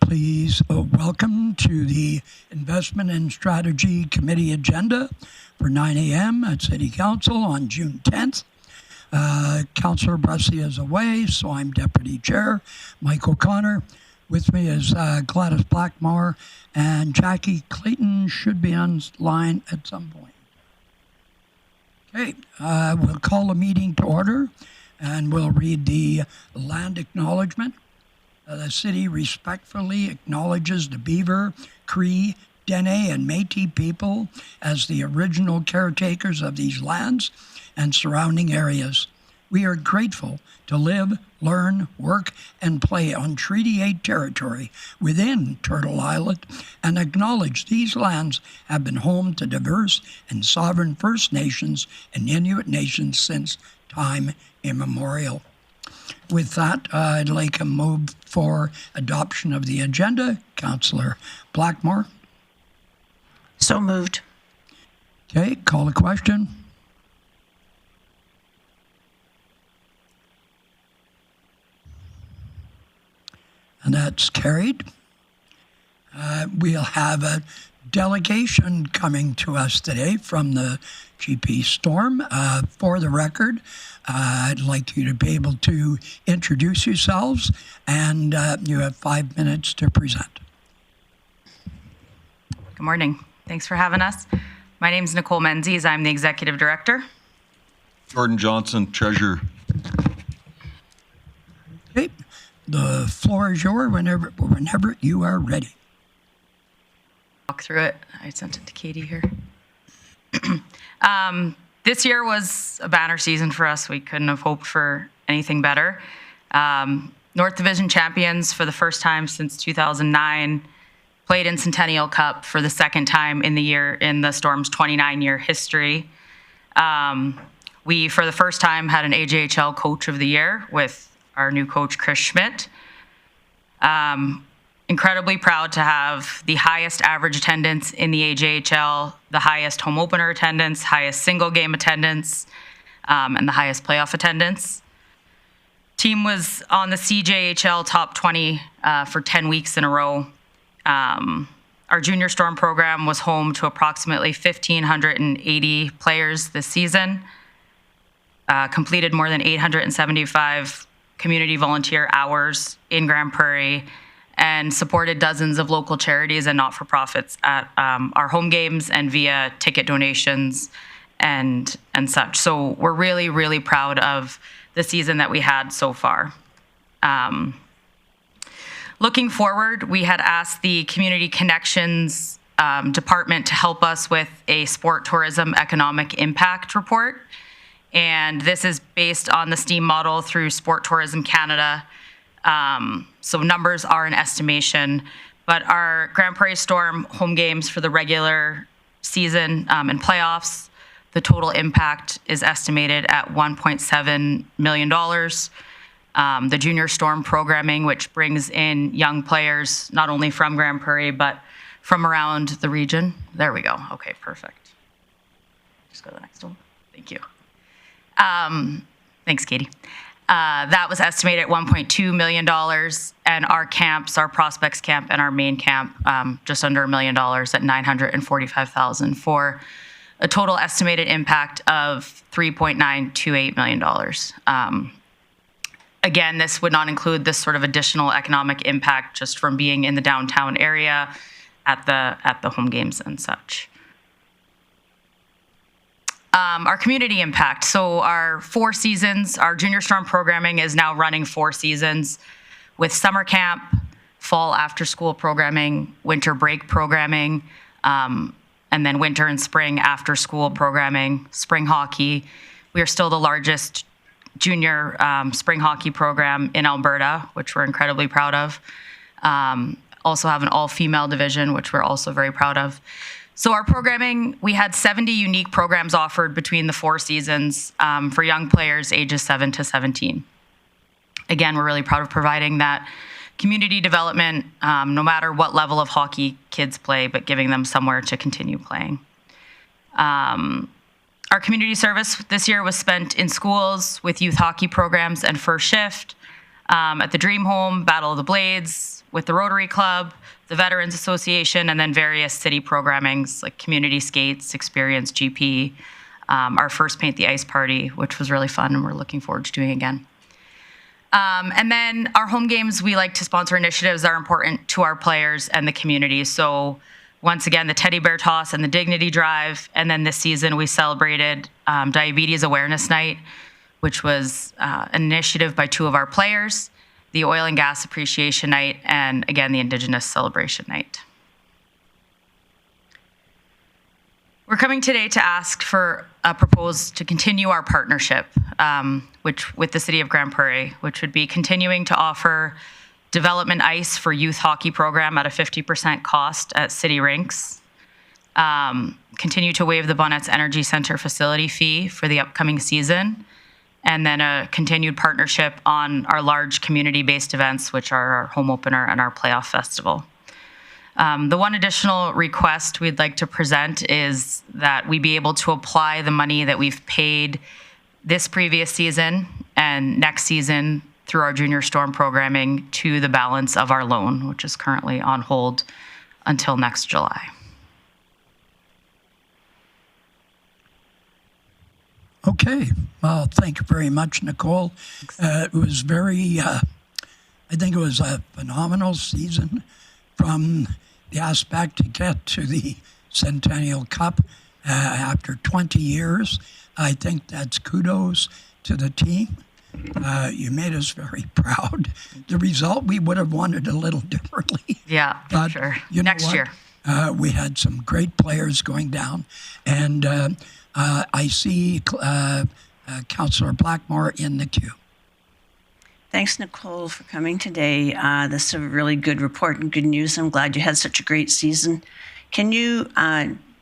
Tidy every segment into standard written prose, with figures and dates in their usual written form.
Please welcome to the Investment and Strategy Committee agenda for 9 a.m. at City Council on June 10th. Councillor Brescia is away, so I'm Deputy Chair Mike O'Connor. With me is Gladys Blackmore, and Jackie Clayton should be on line at some point. Okay, we'll call the meeting to order, and we'll read the land acknowledgement. The city respectfully acknowledges the Beaver, Cree, Dene, and Métis people as the original caretakers of these lands and surrounding areas. We are grateful to live, learn, work, and play on Treaty 8 territory within Turtle Island and acknowledge these lands have been home to diverse and sovereign First Nations and Inuit nations since time immemorial. With that, I'd like a move for adoption of the agenda. Councillor Blackmore. So moved. Okay, call the question. And that's carried. We'll have a delegation coming to us today from the GP Storm. For the record, I'd like you to be able to introduce yourselves, and you have 5 minutes to present. Good morning. Thanks for having us. My name is Nicole Menzies. I'm the Executive Director. Jordan Johnson, Treasurer. Okay, the floor is yours whenever you are ready. Walk through it. I sent it to Katie here. This year was a banner season for us. We couldn't have hoped for anything better. North Division champions for the first time since 2009, played in Centennial Cup for the second time in the Storm's 29-year history. We, for the first time, had an AJHL Coach of the Year with our new coach, Chris Schmidt. Incredibly proud to have the highest average attendance in the AJHL, the highest home opener attendance, highest single game attendance, and the highest playoff attendance. Team was on the CJHL top 20 for 10 weeks in a row. Our Junior Storm program was home to approximately 1,580 players this season, completed more than 875 community volunteer hours in Grande Prairie, and supported dozens of local charities and not-for-profits at our home games and via ticket donations and such. So we're really, really proud of the season that we had so far. Looking forward, we had asked the Community Connections Department to help us with a sport tourism economic impact report. And this is based on the STEAM model through Sport Tourism Canada. So numbers are an estimation, but our Grande Prairie Storm home games for the regular season and playoffs, the total impact is estimated at $1.7 million. The Junior Storm programming, which brings in young players, not only from Grande Prairie, but from around the region. There we go. Okay, perfect. Just go to the next one. Thank you. Thanks, Katie. That was estimated at $1.2 million, and our camps, our prospects camp and our main camp, just under $1 million at $945,000 for a total estimated impact of $3.928 million. Again, this would not include this sort of additional economic impact just from being in the downtown area at the home games and such. Our community impact. So our 4 seasons, our Junior Storm programming is now running 4 seasons with summer camp, fall after school programming, winter break programming, and then winter and spring after school programming, spring hockey. We are still the largest junior spring hockey program in Alberta, which we're incredibly proud of. Also have an all-female division, which we're also very proud of. So our programming, we had 70 unique programs offered between the 4 seasons for young players ages 7 to 17. Again, we're really proud of providing that community development, no matter what level of hockey kids play, but giving them somewhere to continue playing. Our community service this year was spent in schools with youth hockey programs and First Shift, at the Dream Home, Battle of the Blades, with the Rotary Club, the Veterans Association, and then various city programmings like Community Skates, Experience GP, our first Paint the Ice party, which was really fun, and we're looking forward to doing again. And then our home games, we like to sponsor initiatives that are important to our players and the community. So once again, the Teddy Bear Toss and the Dignity Drive. And then this season, we celebrated Diabetes Awareness Night, which was an initiative by 2 of our players, the Oil and Gas Appreciation Night, and again, the Indigenous Celebration Night. We're coming today to ask for a proposal to continue our partnership with the City of Grande Prairie, which would be continuing to offer development ice for youth hockey program at a 50% cost at city rinks, continue to waive the Bonnets Energy Center facility fee for the upcoming season, and then a continued partnership on our large community-based events, which are our home opener and our playoff festival. The one additional request we'd like to present is that we be able to apply the money that we've paid this previous season and next season through our Junior Storm programming to the balance of our loan, which is currently on hold until next July. Okay, well, thank you very much, Nicole. It was very, I think it was a phenomenal season from the aspect to get to the Centennial Cup after 20 years. I think that's kudos to the team. You made us very proud. The result, we would have wanted a little differently. Yeah, but for sure. You know Next year. We had some great players going down. And I see Councillor Blackmore in the queue. Thanks, Nicole, for coming today. This is a really good report and good news. I'm glad you had such a great season. Can you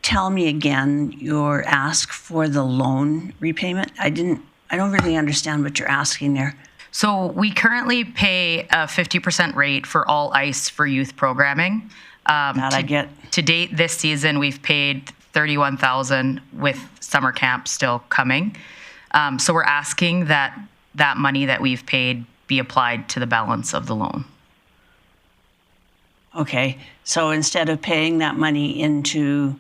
tell me again your ask for the loan repayment? I don't really understand what you're asking there. So we currently pay a 50% rate for all ice for youth programming. I get. To date this season, we've paid $31,000 with summer camp still coming. So we're asking that money that we've paid be applied to the balance of the loan. Okay, so instead of paying that money into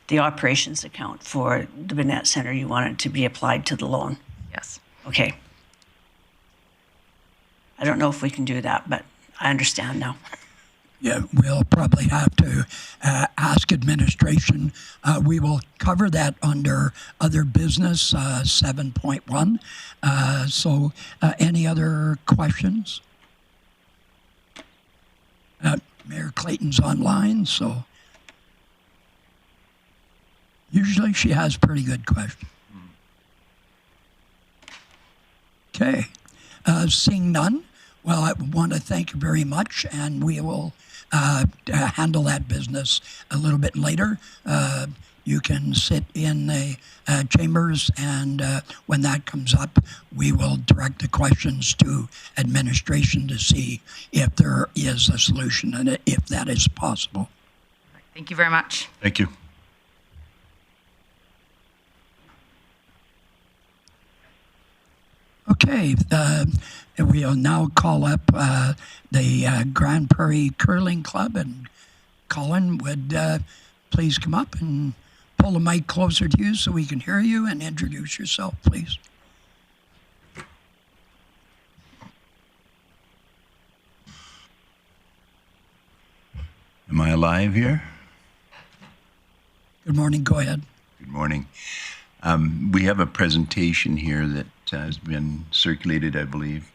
the operations account for the Bonnets Center, you want it to be applied to the loan? Yes. Okay. I don't know if we can do that, but I understand now. Yeah, we'll probably have to ask administration. We will cover that under other business 7.1. So any other questions? Mayor Clayton's online, so usually she has pretty good questions. Okay, seeing none, well, I want to thank you very much, and we will handle that business a little bit later. You can sit in the chambers, and when that comes up, we will direct the questions to administration to see if there is a solution and if that is possible. Thank you very much. Thank you. Okay, we'll now call up the Grande Prairie Curling Club, and Colin would please come up and pull the mic closer to you so we can hear you, and introduce yourself, please. Am I alive here? Good morning, go ahead. Good morning. We have a presentation here that has been circulated, I believe.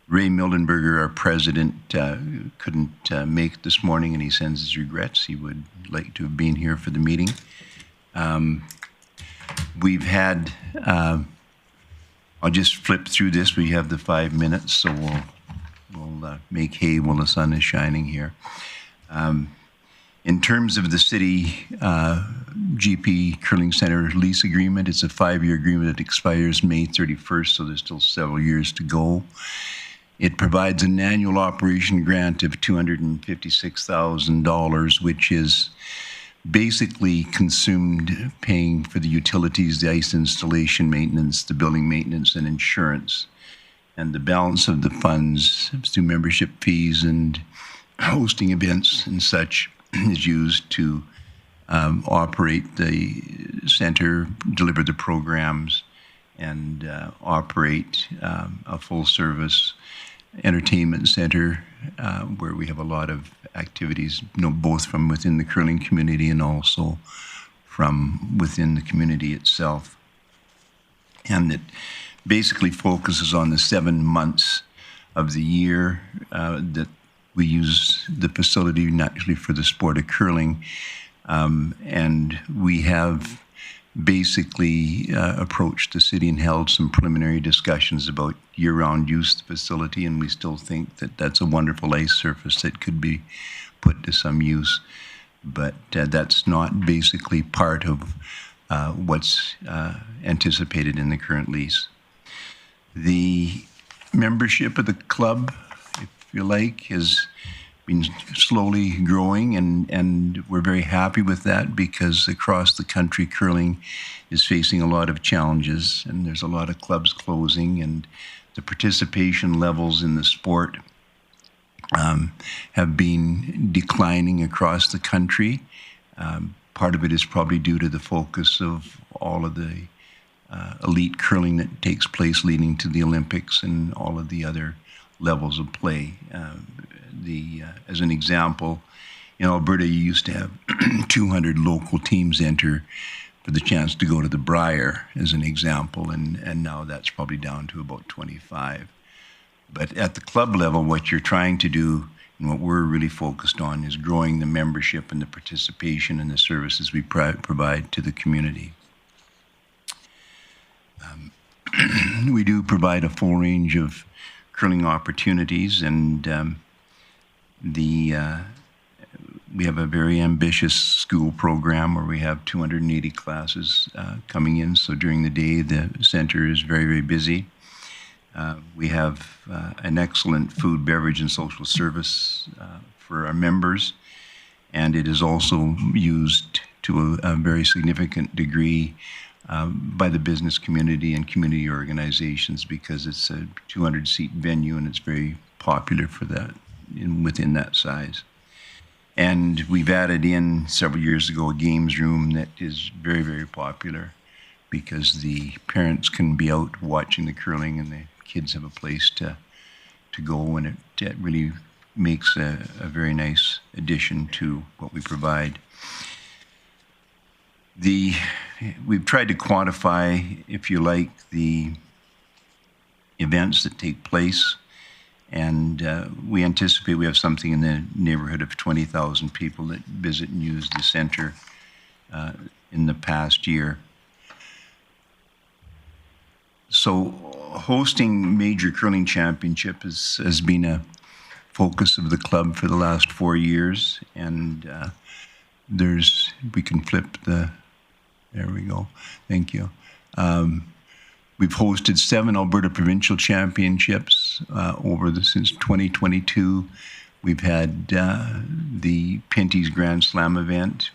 Ray Mildenberger, our president, couldn't make it this morning, and he sends his regrets. He would like to have been here for the meeting. We've had, I'll just flip through this. We have the 5 minutes, so we'll make hay while the sun is shining here. In terms of the city GP Curling Center lease agreement, it's a 5-year agreement that expires May 31st, so there's still several years to go. It provides an annual operation grant of $256,000, which is basically consumed paying for the utilities, the ice installation maintenance, the building maintenance, and insurance. And the balance of the funds through membership fees and hosting events and such is used to operate the center, deliver the programs, and operate a full-service entertainment center where we have a lot of activities, both from within the curling community and also from within the community itself. And it basically focuses on the 7 months of the year that we use the facility naturally for the sport of curling. And we have basically approached the city and held some preliminary discussions about year-round use of the facility, and we still think that that's a wonderful ice surface that could be put to some use. But that's not basically part of what's anticipated in the current lease. The membership of the club, if you like, has been slowly growing, and we're very happy with that because across the country, curling is facing a lot of challenges, and there's a lot of clubs closing, and the participation levels in the sport have been declining across the country. Part of it is probably due to the focus of all of the elite curling that takes place leading to the Olympics and all of the other levels of play. As an example, in Alberta, you used to have 200 local teams enter for the chance to go to the Brier, as an example, and now that's probably down to about 25. But at the club level, what you're trying to do and what we're really focused on is growing the membership and the participation in the services we provide to the community. We do provide a full range of curling opportunities, and we have a very ambitious school program where we have 280 classes coming in. So during the day, the center is very, very busy. We have an excellent food, beverage, and social service for our members, and it is also used to a very significant degree by the business community and community organizations because it's a 200-seat venue and it's very popular for that within that size. And we've added in several years ago a games room that is very, very popular because the parents can be out watching the curling and the kids have a place to go, and it really makes a very nice addition to what we provide. We've tried to quantify, if you like, the events that take place, and we anticipate we have something in the neighborhood of 20,000 people that visit and use the center in the past year. So hosting major curling championship has been a focus of the club for the last 4 years, and we can flip there we go, thank you. We've hosted 7 Alberta provincial championships since 2022. We've had the Pinty's Grand Slam event,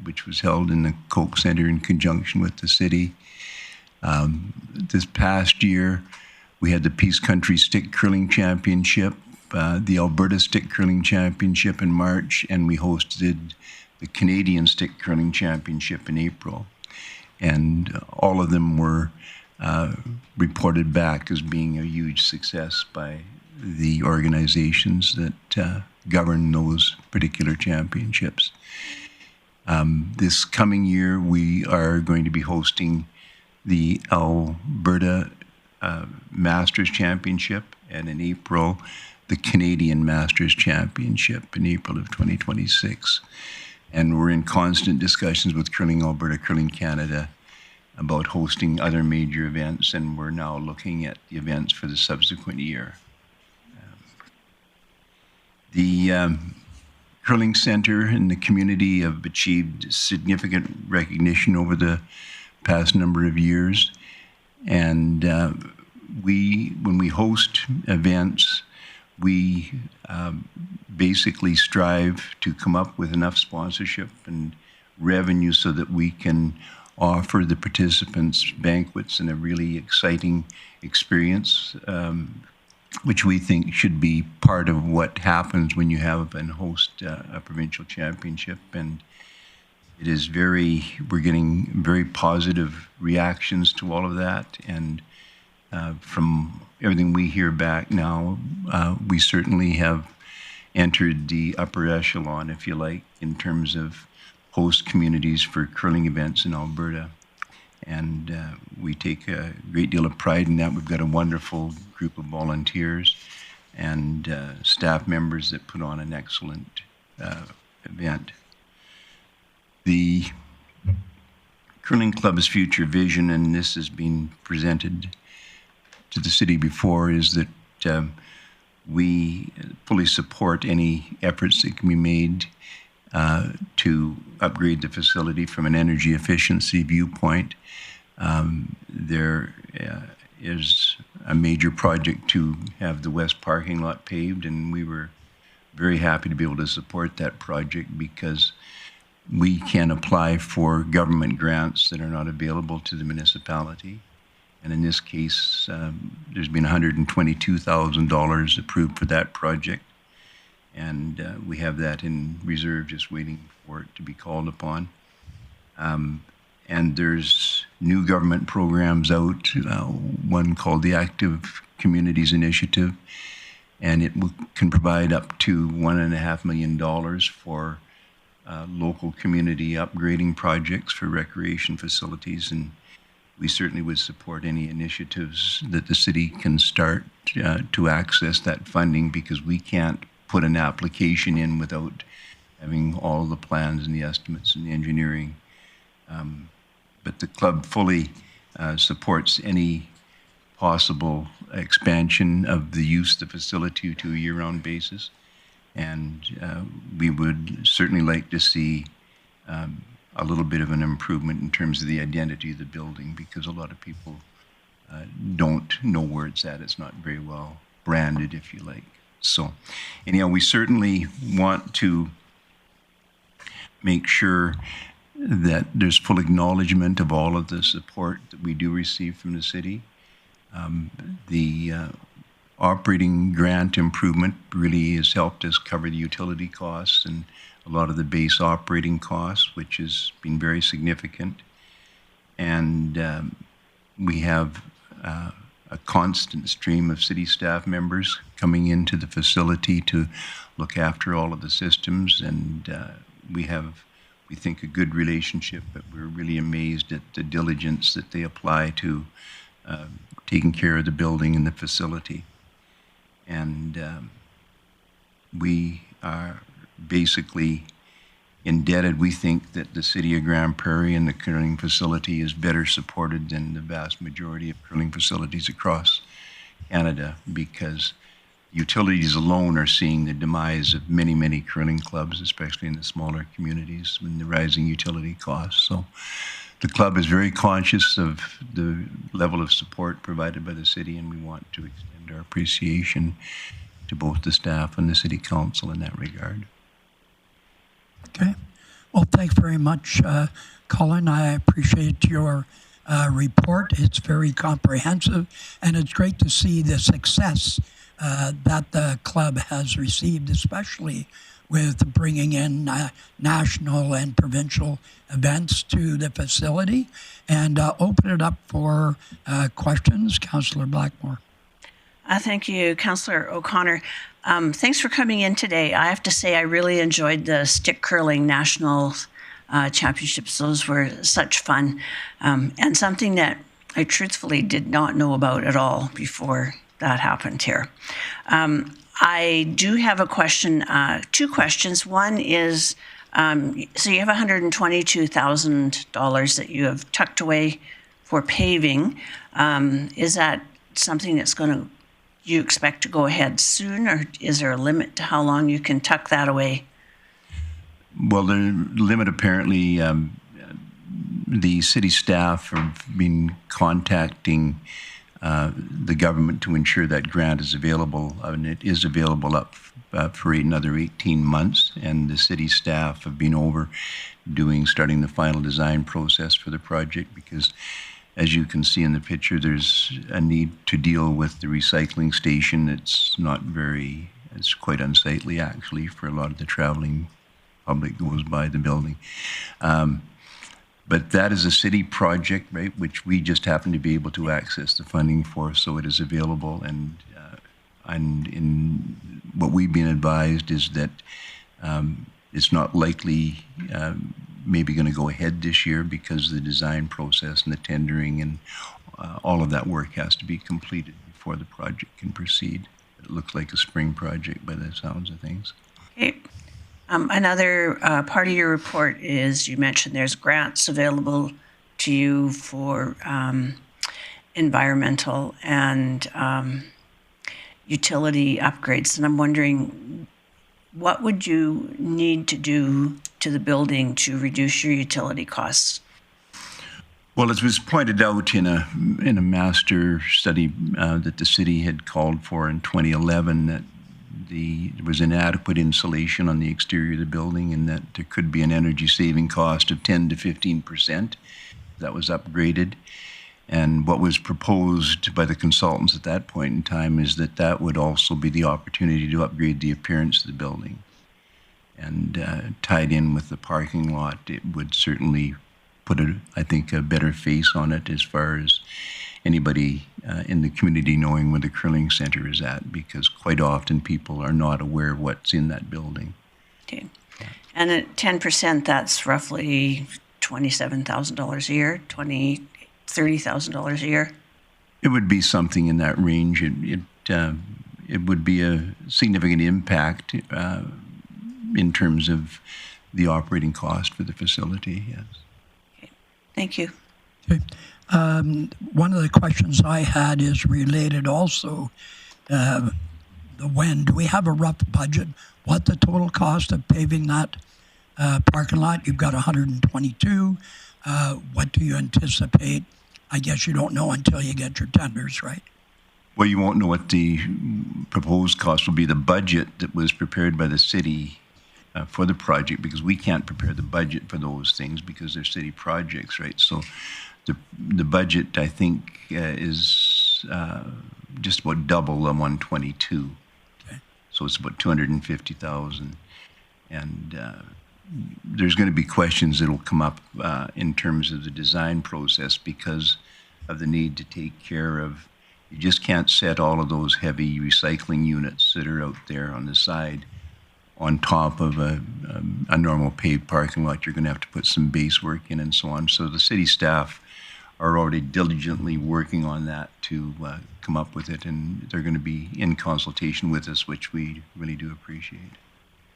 which was held in the Coke Centre in conjunction with the city. This past year, we had the Peace Country Stick Curling Championship, the Alberta Stick Curling Championship in March, and we hosted the Canadian Stick Curling Championship in April. And all of them were reported back as being a huge success by the organizations that govern those particular championships. This coming year, we are going to be hosting the Alberta Masters Championship, and in April, the Canadian Masters Championship in April of 2026. And we're in constant discussions with Curling Alberta, Curling Canada about hosting other major events, and we're now looking at the events for the subsequent year. The Curling Center and the community have achieved significant recognition over the past number of years, and when we host events, we basically strive to come up with enough sponsorship and revenue so that we can offer the participants banquets and a really exciting experience, which we think should be part of what happens when you have and host a provincial championship. And it is we're getting very positive reactions to all of that. And from everything we hear back now, we certainly have entered the upper echelon, if you like, in terms of host communities for curling events in Alberta. And we take a great deal of pride in that. We've got a wonderful group of volunteers and staff members that put on an excellent event. The Curling Club's future vision, and this has been presented to the city before, is that we fully support any efforts that can be made to upgrade the facility from an energy efficiency viewpoint. There is a major project to have the west parking lot paved, and we were very happy to be able to support that project because we can apply for government grants that are not available to the municipality. And in this case, there's been $122,000 approved for that project. And we have that in reserve, just waiting for it to be called upon. And there's new government programs out, one called the Active Communities Initiative, and it can provide up to $1.5 million for local community upgrading projects for recreation facilities. And we certainly would support any initiatives that the city can start to access that funding, because we can't put an application in without having all the plans and the estimates and the engineering. But the club fully supports any possible expansion of the use of the facility to a year-round basis. And we would certainly like to see a little bit of an improvement in terms of the identity of the building, because a lot of people don't know where it's at. It's not very well branded, if you like. So anyhow, we certainly want to make sure that there's full acknowledgement of all of the support that we do receive from the city. The operating grant improvement really has helped us cover the utility costs and a lot of the base operating costs, which has been very significant. And we have a constant stream of city staff members coming into the facility to look after all of the systems. And we think, a good relationship, but we're really amazed at the diligence that they apply to taking care of the building and the facility. And we are basically indebted. We think that the city of Grande Prairie and the curling facility is better supported than the vast majority of curling facilities across Canada, because utilities alone are seeing the demise of many, many curling clubs, especially in the smaller communities, and the rising utility costs. So the club is very conscious of the level of support provided by the city, and we want to extend our appreciation to both the staff and the city council in that regard. Okay. Well, thanks very much, Colin. I appreciate your report. It's very comprehensive, and it's great to see the success that the club has received, especially with bringing in national and provincial events to the facility. And open it up for questions. Councillor Blackmore. Thank you, Councillor O'Connor. Thanks for coming in today. I have to say I really enjoyed the stick curling national championships. Those were such fun, and something that I truthfully did not know about at all before that happened here. I do have a question, two questions. One is, so you have $122,000 that you have tucked away for paving. Is that something that's you expect to go ahead soon, or is there a limit to how long you can tuck that away? Well, the limit apparently, the city staff have been contacting the government to ensure that grant is available, and it is available up for another 18 months, and the city staff have been over starting the final design process for the project, because as you can see in the picture, there's a need to deal with the recycling station. It's quite unsightly actually for a lot of the traveling public goes by the building. But that is a city project, right, which we just happen to be able to access the funding for, so it is available. And in what we've been advised is that it's not likely maybe going to go ahead this year because the design process and the tendering and all of that work has to be completed before the project can proceed. It looks like a spring project by the sounds of things. Okay. Another part of your report is you mentioned there's grants available to you for environmental and utility upgrades. And I'm wondering, what would you need to do to the building to reduce your utility costs? Well, it was pointed out in a master study that the city had called for in 2011 that there was inadequate insulation on the exterior of the building, and that there could be an energy saving cost of 10 to 15%. That was upgraded. And what was proposed by the consultants at that point in time is that would also be the opportunity to upgrade the appearance of the building. And tied in with the parking lot, it would certainly put, I think, a better face on it as far as anybody in the community knowing where the curling center is at, because quite often people are not aware of what's in that building. Okay. And at 10%, that's roughly $27,000 a year, $30,000 a year? It would be something in that range. It would be a significant impact in terms of the operating cost for the facility, yes. Okay. Thank you. Okay. One of the questions I had is related also the when. Do we have a rough budget? What the total cost of paving that parking lot? You've got 122. What do you anticipate? I guess you don't know until you get your tenders, right? Well, you won't know what the proposed cost will be. The budget that was prepared by the city for the project, because we can't prepare the budget for those things because they're city projects, right? So the budget, I think, is just about double the 122. Okay. So it's about 250,000. And there's going to be questions that will come up in terms of the design process because of the need to take care of, you just can't set all of those heavy recycling units that are out there on the side on top of a normal paved parking lot. You're going to have to put some base work in and so on. So the city staff are already diligently working on that to come up with it, and they're going to be in consultation with us, which we really do appreciate.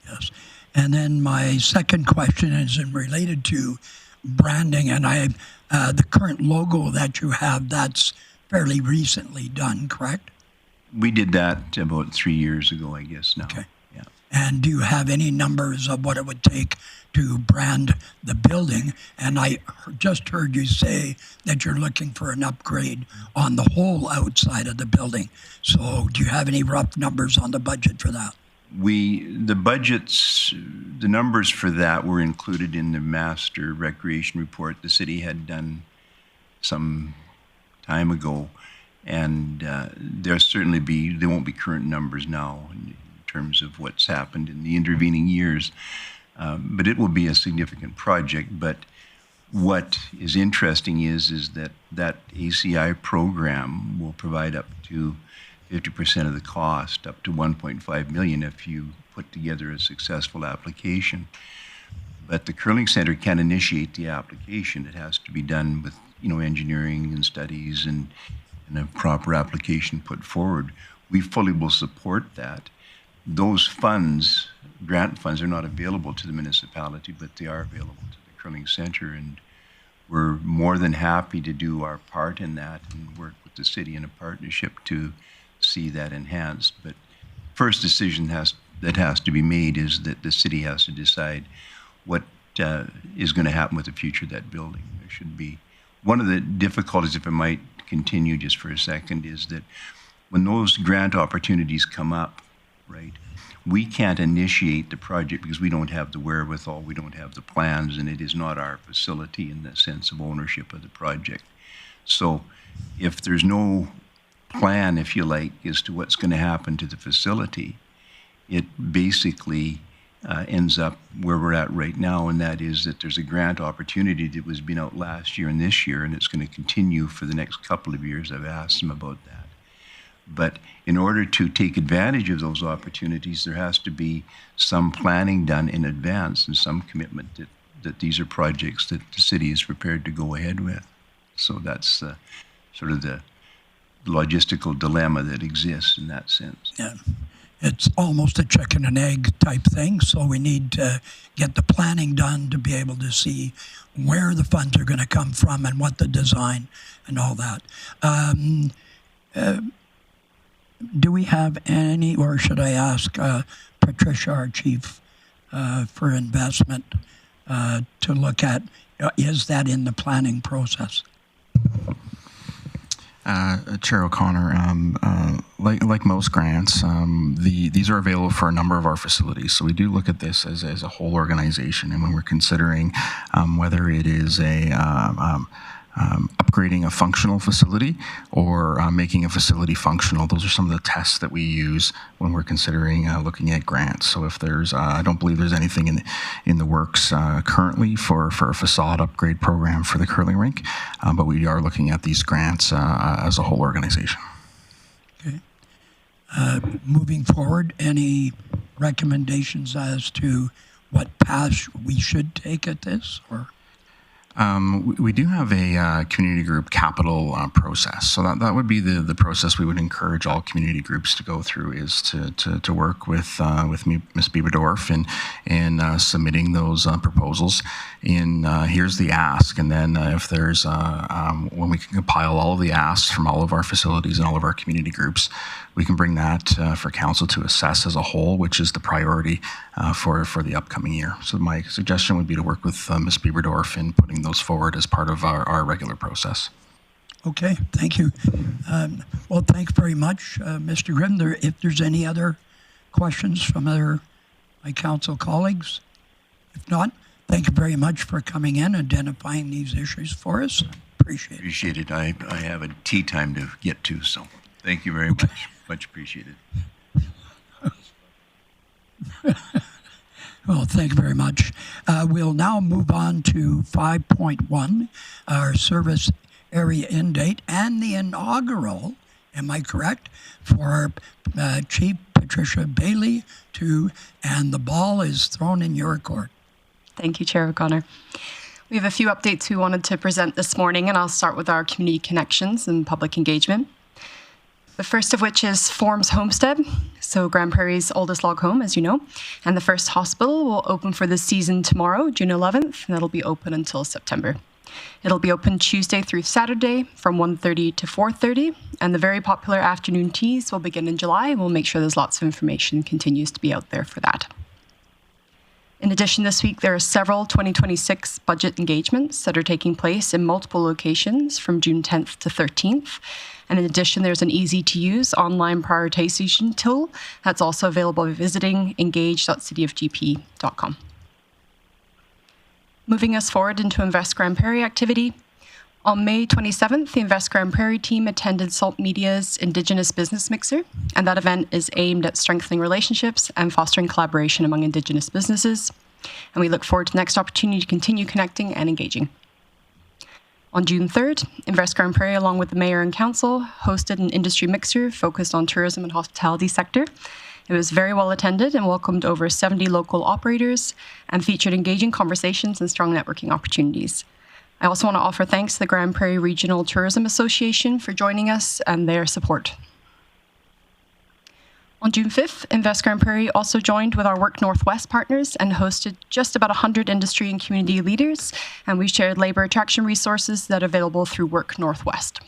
Yes. And then my second question is related to branding, and the current logo that you have, that's fairly recently done, correct? We did that about 3 years ago, I guess, now. Okay. Yeah. And do you have any numbers of what it would take to brand the building? And I just heard you say that you're looking for an upgrade on the whole outside of the building. So do you have any rough numbers on the budget for that? The numbers for that were included in the master recreation report the city had done some time ago. And there won't be current numbers now in terms of what's happened in the intervening years. But it will be a significant project. But what is interesting is that ACI program will provide up to 50% of the cost, up to $1.5 million if you put together a successful application. But the curling center can initiate the application. It has to be done with engineering and studies and a proper application put forward. We fully will support that. Those funds, grant funds, are not available to the municipality, but they are available to the curling center, and we're more than happy to do our part in that and work with the city in a partnership to see that enhanced. But first decision that has to be made is that the city has to decide what is going to happen with the future of that building. There should be one of the difficulties, if I might continue just for a second, is that when those grant opportunities come up, right, we can't initiate the project because we don't have the wherewithal, we don't have the plans, and it is not our facility in the sense of ownership of the project. So if there's no plan, if you like, as to what's going to happen to the facility, it basically ends up where we're at right now, and that is that there's a grant opportunity that was been out last year and this year, and it's going to continue for the next couple of years. I've asked them about that. But in order to take advantage of those opportunities, there has to be some planning done in advance and some commitment that these are projects that the city is prepared to go ahead with. So that's sort of the logistical dilemma that exists in that sense. Yeah. It's almost a chicken and egg type thing, so we need to get the planning done to be able to see where the funds are going to come from and what the design and all that. Do we have any, or should I ask Patricia, our chief for investment, to look at, is that in the planning process? Chair O'Connor, like most grants, these are available for a number of our facilities. So we do look at this as a whole organization, and when we're considering whether it is upgrading a functional facility or making a facility functional, those are some of the tests that we use when we're considering looking at grants. So if there's, I don't believe there's anything in the works currently for a facade upgrade program for the curling rink, but we are looking at these grants as a whole organization. Okay. Moving forward, any recommendations as to what path we should take at this, or? We do have a community group capital process. So that would be the process we would encourage all community groups to go through, is to work with Ms. Bieberdorf in submitting those proposals. Here's the ask, and then if there's when we can compile all of the asks from all of our facilities and all of our community groups, we can bring that for council to assess as a whole, which is the priority for the upcoming year. So my suggestion would be to work with Ms. Bieberdorf in putting those forward as part of our regular process. Okay, thank you. Well, thanks very much, Mr. Grimm. If there's any other questions from my council colleagues, if not, thank you very much for coming in, identifying these issues for us. Appreciate it. Appreciate it. I have a tea time to get to, so thank you very much. Much appreciated. Well, thank you very much. We'll now move on to 5.1, our service area end date, and the inaugural, am I correct, for Chief Patricia Bailey and the ball is thrown in your court. Thank you, Chair O'Connor. We have a few updates we wanted to present this morning, and I'll start with our community connections and public engagement. The first of which is Forms Homestead, so Grande Prairie's oldest log home, as you know, and the first hospital will open for this season tomorrow, June 11th, and that'll be open until September. It'll be open Tuesday through Saturday from 1:30 to 4:30, and the very popular afternoon teas will begin in July. We'll make sure there's lots of information continues to be out there for that. In addition, this week there are several 2026 budget engagements that are taking place in multiple locations from June 10th to 13th. And in addition, there's an easy-to-use online prioritization tool that's also available by visiting engage.cityofgp.com. Moving us forward into Invest Grande Prairie activity. On May 27th, the Invest Grande Prairie team attended Salt Media's Indigenous Business Mixer, and that event is aimed at strengthening relationships and fostering collaboration among Indigenous businesses. And we look forward to the next opportunity to continue connecting and engaging. On June 3rd, Invest Grande Prairie, along with the Mayor and Council, hosted an industry mixer focused on tourism and hospitality sector. It was very well attended and welcomed over 70 local operators and featured engaging conversations and strong networking opportunities. I also want to offer thanks to the Grande Prairie Regional Tourism Association for joining us and their support. On June 5th, Invest Grande Prairie also joined with our Work Northwest partners and hosted just about 100 industry and community leaders, and we shared labour attraction resources that are available through Work Northwest.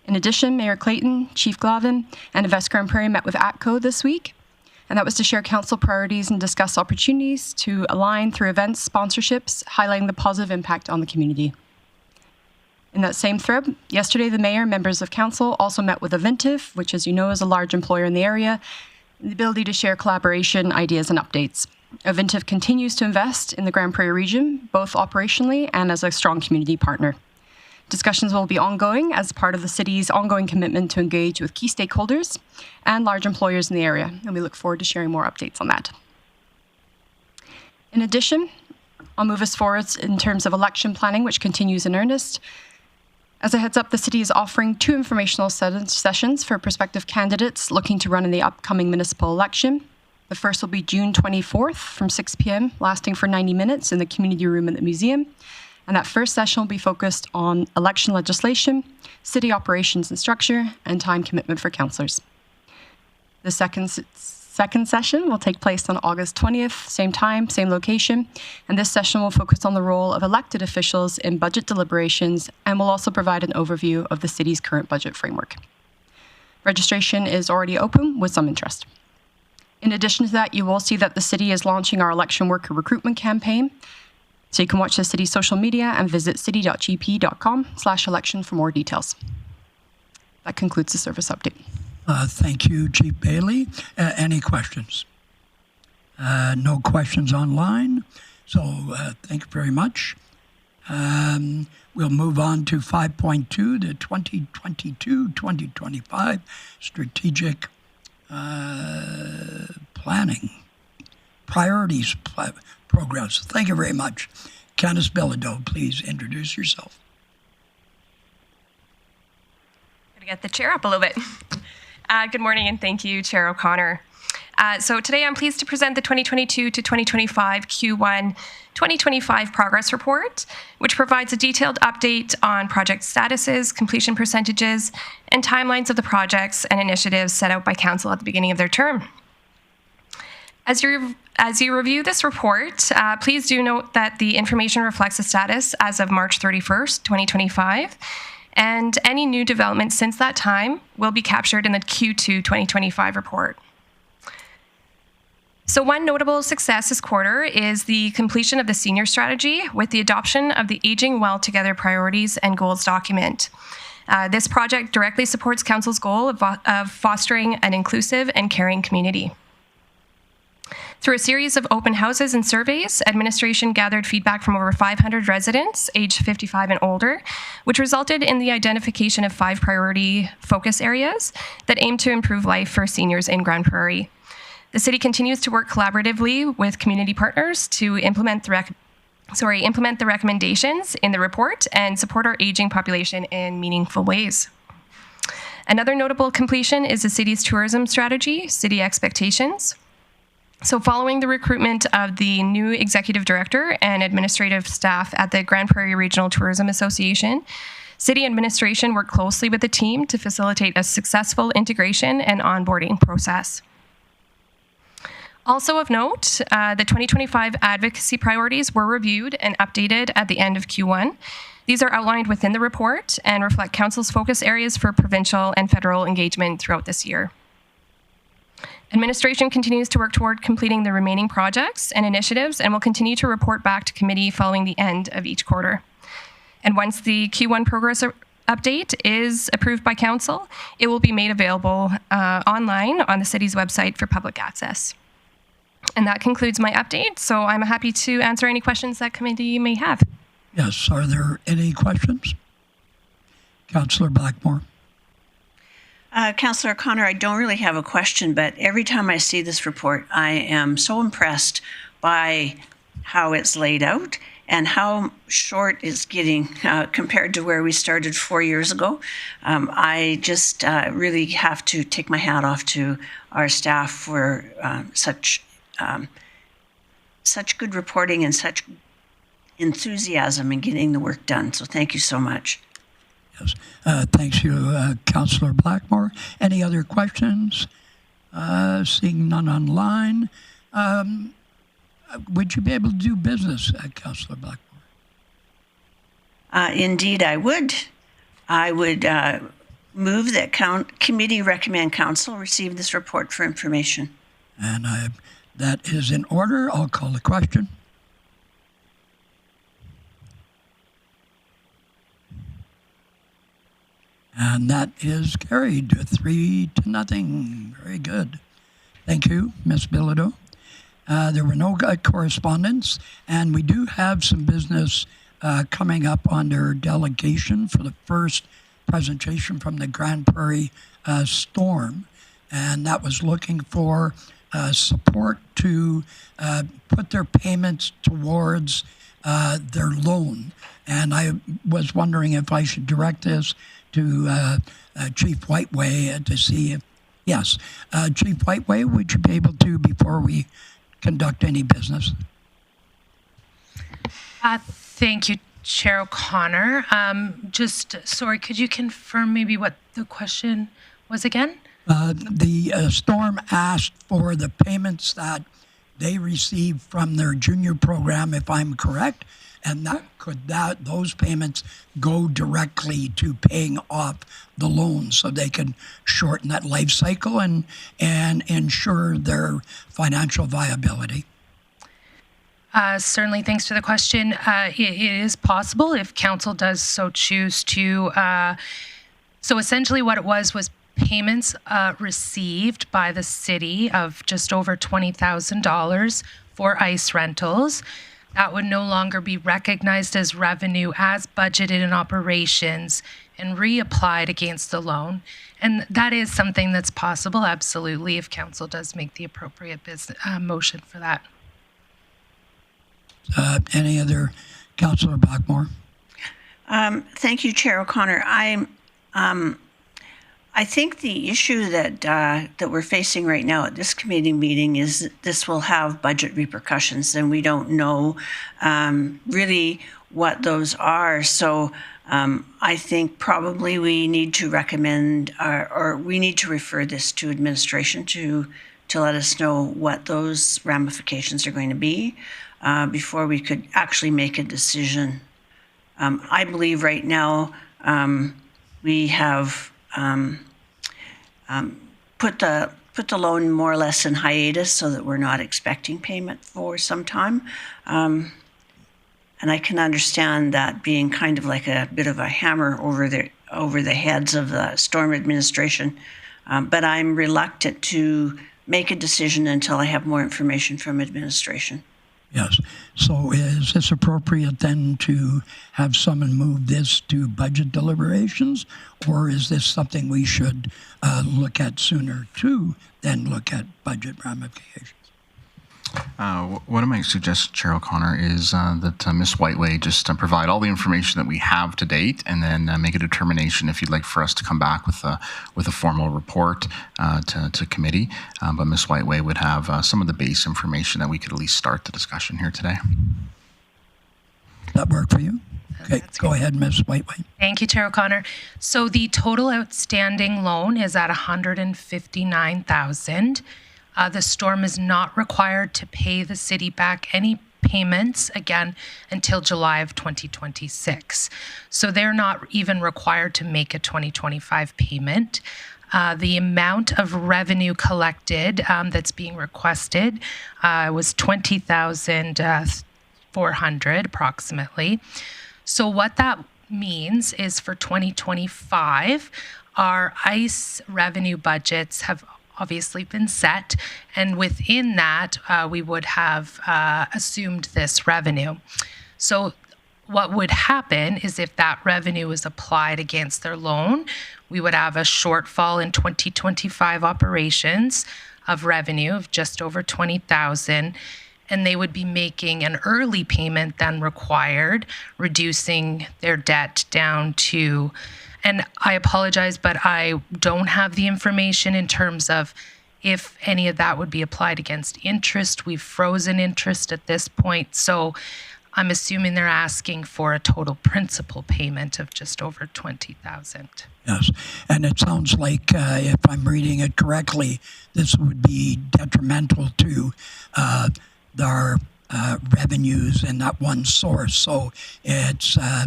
In addition, Mayor Clayton, Chief Glavin, and Invest Grande Prairie met with ATCO this week, and that was to share council priorities and discuss opportunities to align through events, sponsorships, highlighting the positive impact on the community. In that same thread, yesterday the mayor and members of council also met with Avintiv, which, as you know, is a large employer in the area. and the ability to share collaboration, ideas, and updates. Ovintiv continues to invest in the Grande Prairie region, both operationally and as a strong community partner. Discussions will be ongoing as part of the city's ongoing commitment to engage with key stakeholders and large employers in the area, and we look forward to sharing more updates on that. In addition, I'll move us forward in terms of election planning, which continues in earnest. As a heads up, the city is offering 2 informational sessions for prospective candidates looking to run in the upcoming municipal election. The first will be June 24th from 6 p.m., lasting for 90 minutes in the community room at the museum. And that first session will be focused on election legislation, city operations and structure, and time commitment for councillors. The second session will take place on August 20th, same time, same location, and this session will focus on the role of elected officials in budget deliberations and will also provide an overview of the city's current budget framework. Registration is already open with some interest. In addition to that, you will see that the city is launching our election worker recruitment campaign. So you can watch the city's social media and visit city.gp.com/election for more details. That concludes the service update. Thank you, Chief Bailey. Any questions? No questions online, so thank you very much. We'll move on to 5.2, the 2022-2025 Strategic Planning Priorities Progress. Thank you very much. Candice Bilodeau, please introduce yourself. Gotta get the chair up a little bit. Good morning, and thank you, Chair O'Connor. So today I'm pleased to present the 2022 to 2025 Q1 2025 Progress Report, which provides a detailed update on project statuses, completion percentages, and timelines of the projects and initiatives set out by Council at the beginning of their term. As you review this report, please do note that the information reflects the status as of March 31st, 2025, and any new developments since that time will be captured in the Q2 2025 report. So one notable success this quarter is the completion of the senior strategy with the adoption of the Aging Well Together Priorities and Goals document. This project directly supports Council's goal of fostering an inclusive and caring community. Through a series of open houses and surveys, administration gathered feedback from over 500 residents aged 55 and older, which resulted in the identification of 5 priority focus areas that aim to improve life for seniors in Grande Prairie. The city continues to work collaboratively with community partners to implement the recommendations in the report and support our aging population in meaningful ways. Another notable completion is the city's tourism strategy, City Expectations. So following the recruitment of the new executive director and administrative staff at the Grande Prairie Regional Tourism Association, city administration worked closely with the team to facilitate a successful integration and onboarding process. Also of note, the 2025 advocacy priorities were reviewed and updated at the end of Q1. These are outlined within the report and reflect Council's focus areas for provincial and federal engagement throughout this year. Administration continues to work toward completing the remaining projects and initiatives and will continue to report back to committee following the end of each quarter. And once the Q1 progress update is approved by Council, it will be made available online on the city's website for public access. And that concludes my update, so I'm happy to answer any questions that committee may have. Yes, are there any questions? Councillor Blackmore. Councillor O'Connor, I don't really have a question, but every time I see this report, I am so impressed by how it's laid out and how short it's getting compared to where we started 4 years ago. I just really have to take my hat off to our staff for such good reporting and such enthusiasm in getting the work done. So thank you so much. Yes. Thanks you, Councillor Blackmore. Any other questions? Seeing none online. Would you be able to do business, Councillor Blackmore? Indeed, I would. I would move that committee recommend Council receive this report for information. And that is in order. I'll call the question. And that is carried 3-0. Very good. Thank you, Ms. Bilodeau. There were no correspondence, and we do have some business coming up under delegation for the first presentation from the Grande Prairie storm, and that was looking for support to put their payments towards their loan. And I was wondering if I should direct this to Chief Whiteway to see if, yes, Chief Whiteway, would you be able to, before we conduct any business? Thank you, Chair O'Connor. Sorry, could you confirm maybe what the question was again? The storm asked for the payments that they received from their junior program, if I'm correct, and those payments go directly to paying off the loan so they can shorten that life cycle and ensure their financial viability? Certainly, thanks for the question. It is possible if council does so choose to. So essentially what it was payments received by the city of just over $20,000 for ice rentals. That would no longer be recognized as revenue as budgeted in operations and reapplied against the loan. And that is something that's possible, absolutely, if council does make the appropriate motion for that. Any other, Councillor Blackmore? Thank you, Chair O'Connor. I think the issue that we're facing right now at this committee meeting is that this will have budget repercussions, and we don't know really what those are. So I think probably we need to recommend or we need to refer this to administration to let us know what those ramifications are going to be before we could actually make a decision. I believe right now we have put the loan more or less in hiatus so that we're not expecting payment for some time. And I can understand that being kind of like a bit of a hammer over the heads of the storm administration. But I'm reluctant to make a decision until I have more information from administration. Yes. So is this appropriate then to have someone move this to budget deliberations, or is this something we should look at sooner to then look at budget ramifications? What I might suggest, Chair O'Connor, is that Ms. Whiteway just provide all the information that we have to date, and then make a determination if you'd like for us to come back with a formal report to committee. But Ms. Whiteway would have some of the base information that we could at least start the discussion here today. That work for you? Okay, go ahead, Ms. Whiteway. Thank you, Chair O'Connor. So the total outstanding loan is at $159,000. The storm is not required to pay the city back any payments again until July of 2026. So they're not even required to make a 2025 payment. The amount of revenue collected that's being requested was $20,400 approximately. So what that means is for 2025, our ICE revenue budgets have obviously been set, and within that, we would have assumed this revenue. So what would happen is if that revenue is applied against their loan, we would have a shortfall in 2025 operations of revenue of just over $20,000, and they would be making an early payment than required, reducing their debt down to, and I apologize, but I don't have the information in terms of if any of that would be applied against interest. We've frozen interest at this point. So I'm assuming they're asking for a total principal payment of just over $20,000. Yes, and it sounds like, if I'm reading it correctly, this would be detrimental to our revenues in that one source. So it's, I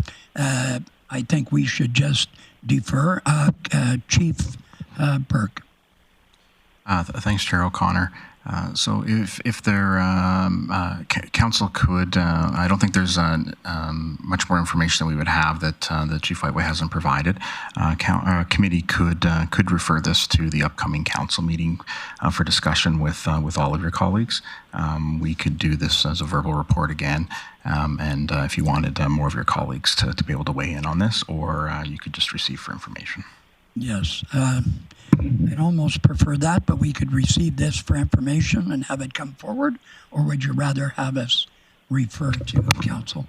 think we should just defer. Chief Burke. Thanks, Chair O'Connor. So if there, council could, I don't think there's much more information that we would have that Chief Whiteway hasn't provided. Committee could refer this to the upcoming council meeting for discussion with all of your colleagues. We could do this as a verbal report again, and if you wanted more of your colleagues to be able to weigh in on this, or you could just receive for information. Yes. I'd almost prefer that, but we could receive this for information and have it come forward, or would you rather have us refer to council?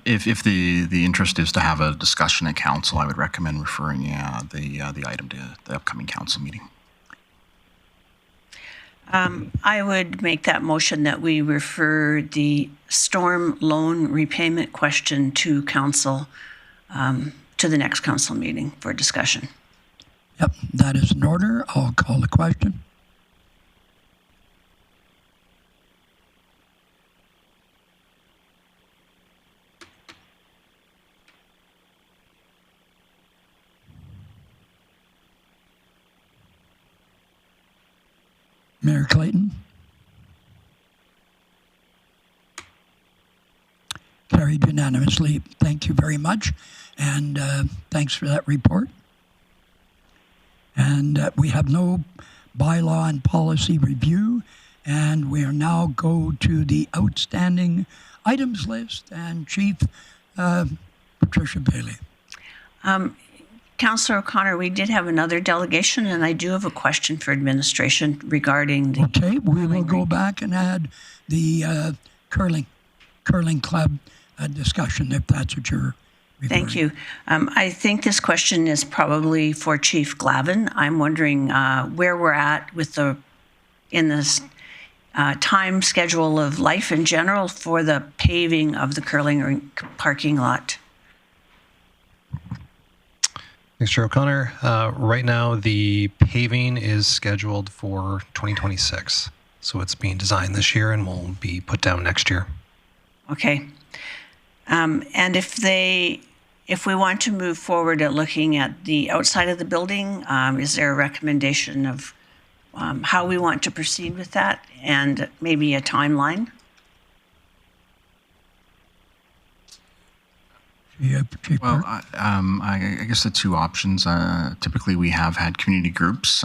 If the interest is to have a discussion at council, I would recommend referring the item to the upcoming council meeting. I would make that motion that we refer the storm loan repayment question to council, to the next council meeting for discussion. Yep, that is in order. I'll call the question. Mayor Clayton? Carried unanimously. Thank you very much, and thanks for that report. And we have no bylaw and policy review, and we are now go to the outstanding items list, and Chief Patricia Bailey. Councillor O'Connor, we did have another delegation, and I do have a question for administration regarding the... Okay, we will go back and add the curling club discussion, if that's what you're referring. Thank you. I think this question is probably for Chief Glavin. I'm wondering where we're at with in this time schedule of life in general for the paving of the curling rink parking lot. Thanks, Chair O'Connor. Right now, the paving is scheduled for 2026. So it's being designed this year and will be put down next year. Okay. And if we want to move forward at looking at the outside of the building, is there a recommendation of how we want to proceed with that and maybe a timeline? Well, I guess the two options. Typically, we have had community groups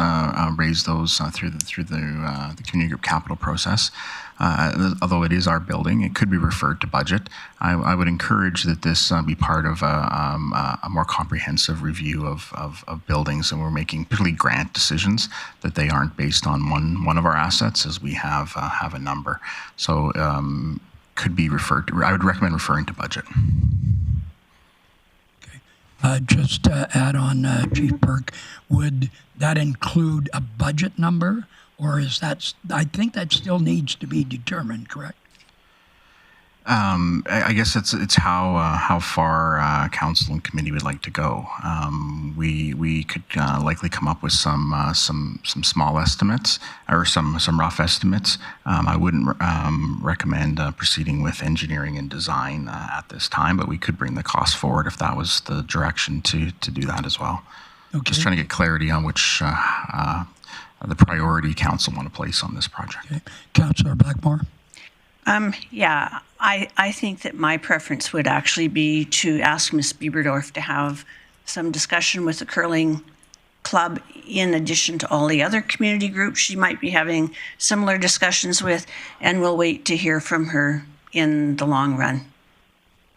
raise those through the community group capital process. Although it is our building, it could be referred to budget. I would encourage that this be part of a more comprehensive review of buildings, and we're making particularly grant decisions that they aren't based on one of our assets, as we have a number. So could be referred to. I would recommend referring to budget. Just to add on, Chief Burke, would that include a budget number, or is that? I think that still needs to be determined, correct? I guess it's how far council and committee would like to go. We could likely come up with some small estimates or some rough estimates. I wouldn't recommend proceeding with engineering and design at this time, but we could bring the cost forward if that was the direction to do that as well. Okay. Just trying to get clarity on which the priority council want to place on this project. Okay. Councillor Blackmore. Yeah, I think that my preference would actually be to ask Ms. Bieberdorf to have some discussion with the curling club in addition to all the other community groups she might be having similar discussions with, and we'll wait to hear from her in the long run.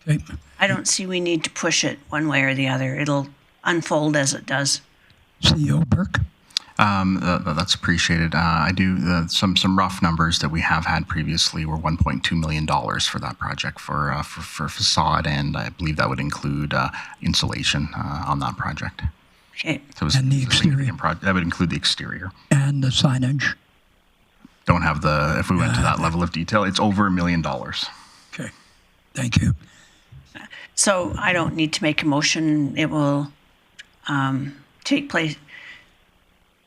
Okay. I don't see we need to push it one way or the other. It'll unfold as it does. CEO Burke. That's appreciated. I do some rough numbers that we have had previously were $1.2 million for that project for facade, and I believe that would include insulation on that project. Okay. So And the exterior. That would include the exterior. And the signage. Don't have if we went to that level of detail, it's over $1 million. Okay. Thank you. So I don't need to make a motion. It will take place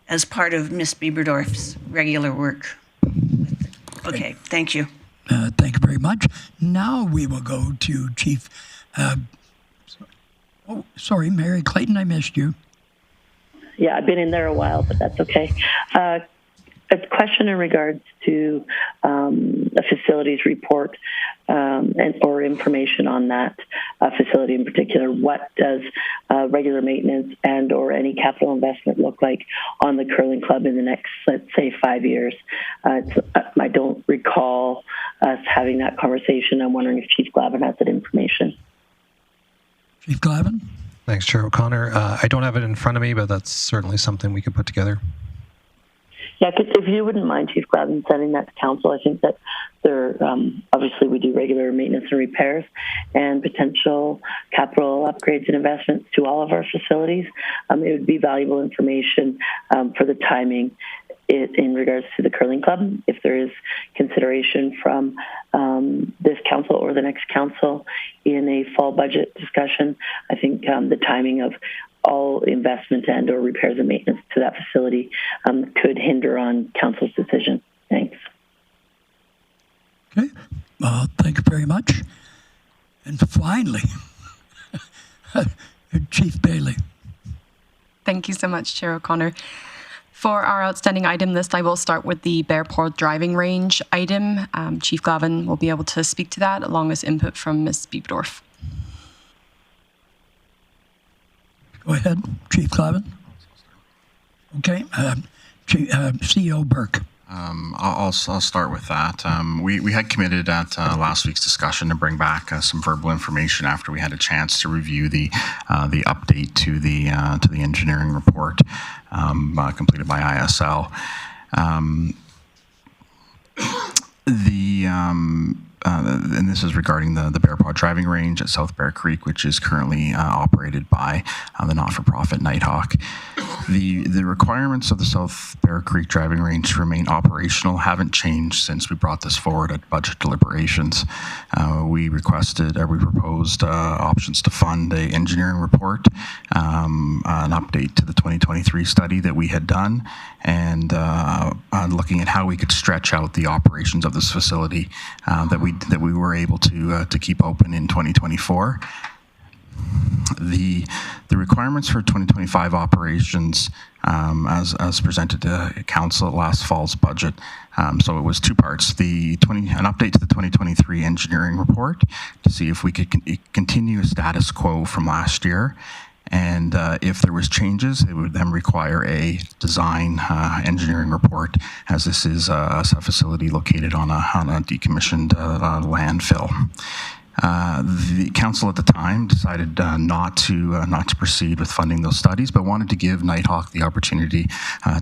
as part of Ms. Bieberdorf's regular work. Okay, thank you. Thank you very much. Now we will go to Chief. Sorry, Mary Clayton, I missed you. Yeah, I've been in there a while, but that's okay. a question in regards to a facilities report or information on that facility in particular. What does regular maintenance and or any capital investment look like on the curling club in the next, let's say, 5 years? I don't recall us having that conversation. I'm wondering if Chief Glavin has that information. Chief Glavin? Thanks, Chair O'Connor. I don't have it in front of me, but that's certainly something we could put together. Yeah, if you wouldn't mind, Chief Glavin, sending that to Council. I think that there, obviously we do regular maintenance and repairs and potential capital upgrades and investments to all of our facilities. It would be valuable information for the timing in regards to the curling club. If there is consideration from this council or the next council in a fall budget discussion, I think the timing of all investment and or repairs and maintenance to that facility could hinder on council's decision. Thanks. Okay. Thank you very much. And finally, Chief Bailey. Thank you so much, Chair O'Connor. For our outstanding item list, I will start with the Bearpaw driving range item. Chief Glavin will be able to speak to that, along with input from Ms. Bieberdorf. Go ahead, Chief Glavin. Okay, CEO Burke. I'll start with that. We had committed at last week's discussion to bring back some verbal information after we had a chance to review the update to the engineering report completed by ISL. And this is regarding the Bearpaw driving range at South Bear Creek, which is currently operated by the not-for-profit Nighthawk. The requirements of the South Bear Creek driving range to remain operational haven't changed since we brought this forward at budget deliberations. We proposed options to fund a engineering report, an update to the 2023 study that we had done, and looking at how we could stretch out the operations of this facility that we were able to keep open in 2024. The requirements for 2025 operations, as presented to Council at last fall's budget, so it was two parts: an update to the 2023 engineering report to see if we could continue a status quo from last year, and if there was changes, it would then require a design engineering report, as this is a facility located on a decommissioned landfill. The council at the time decided not to proceed with funding those studies, but wanted to give Nighthawk the opportunity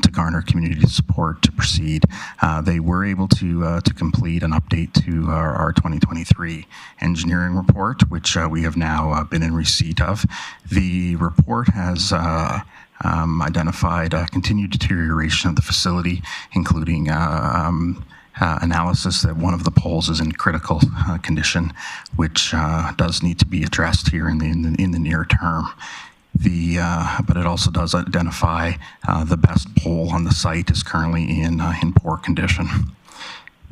to garner community support to proceed. They were able to complete an update to our 2023 engineering report, which we have now been in receipt of. The report has identified continued deterioration of the facility, including analysis that one of the poles is in critical condition, which does need to be addressed here in the near term. But it also does identify the best pole on the site is currently in poor condition.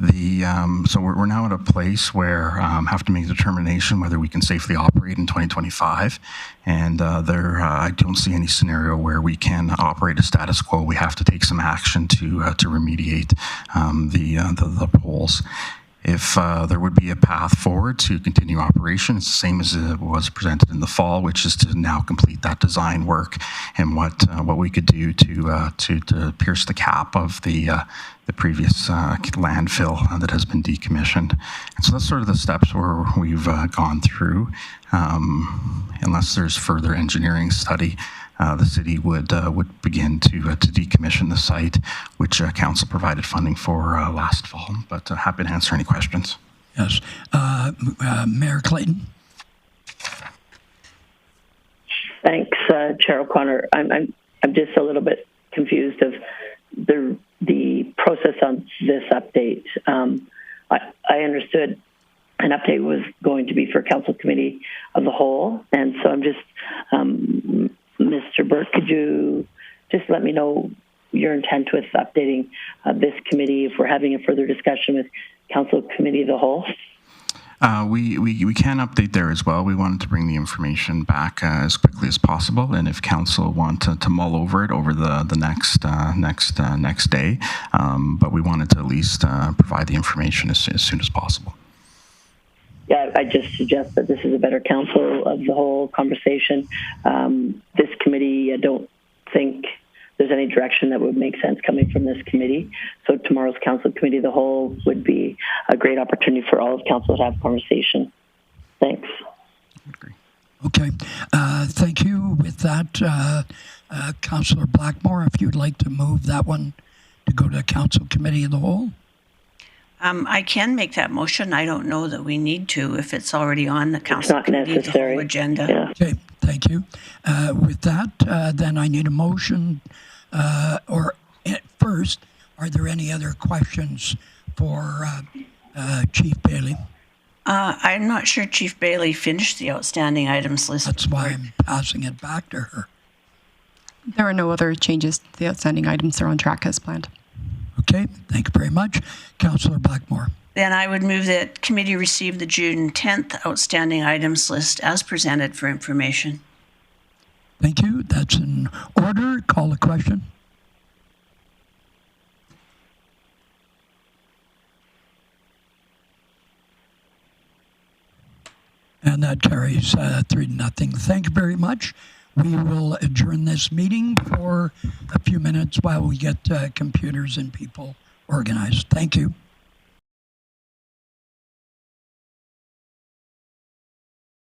So we're now at a place where have to make a determination whether we can safely operate in 2025, and I don't see any scenario where we can operate a status quo. We have to take some action to remediate the poles. If there would be a path forward to continue operation, it's the same as it was presented in the fall, which is to now complete that design work and what we could do to pierce the cap of the previous landfill that has been decommissioned. And so that's sort of the steps where we've gone through. Unless there's further engineering study, the city would begin to decommission the site, which council provided funding for last fall. But happy to answer any questions. Yes. Mayor Clayton. Thanks, Chair O'Connor. I'm just a little bit confused of the process on this update. I understood an update was going to be for Council Committee of the Whole, and so I'm just, Mr. Burke, could you just let me know your intent with updating this committee if we're having a further discussion with Council Committee of the Whole? We can update there as well. We wanted to bring the information back as quickly as possible, and if council want to mull over it over the next day, but we wanted to at least provide the information as soon as possible. Yeah, I just suggest that this is a better council of the whole conversation. This committee, I don't think there's any direction that would make sense coming from this committee. So tomorrow's council committee of the whole would be a great opportunity for all of council to have conversation. Thanks. Okay. Thank you. With that, Councillor Blackmore, if you'd like to move that one to go to council committee of the whole. I can make that motion. I don't know that we need to if it's already on the council committee of the whole agenda. Yeah. Okay, thank you. With that, then I need a motion. First, are there any other questions for Chief Bailey? I'm not sure Chief Bailey finished the outstanding items list. That's why I'm passing it back to her. There are no other changes. The outstanding items are on track as planned. Okay, thank you very much. Councillor Blackmore. Then I would move that committee receive the June 10th outstanding items list as presented for information. Thank you. That's in order. Call the question. And that carries 3-0. Thank you very much. We will adjourn this meeting for a few minutes while we get computers and people organized. Thank you.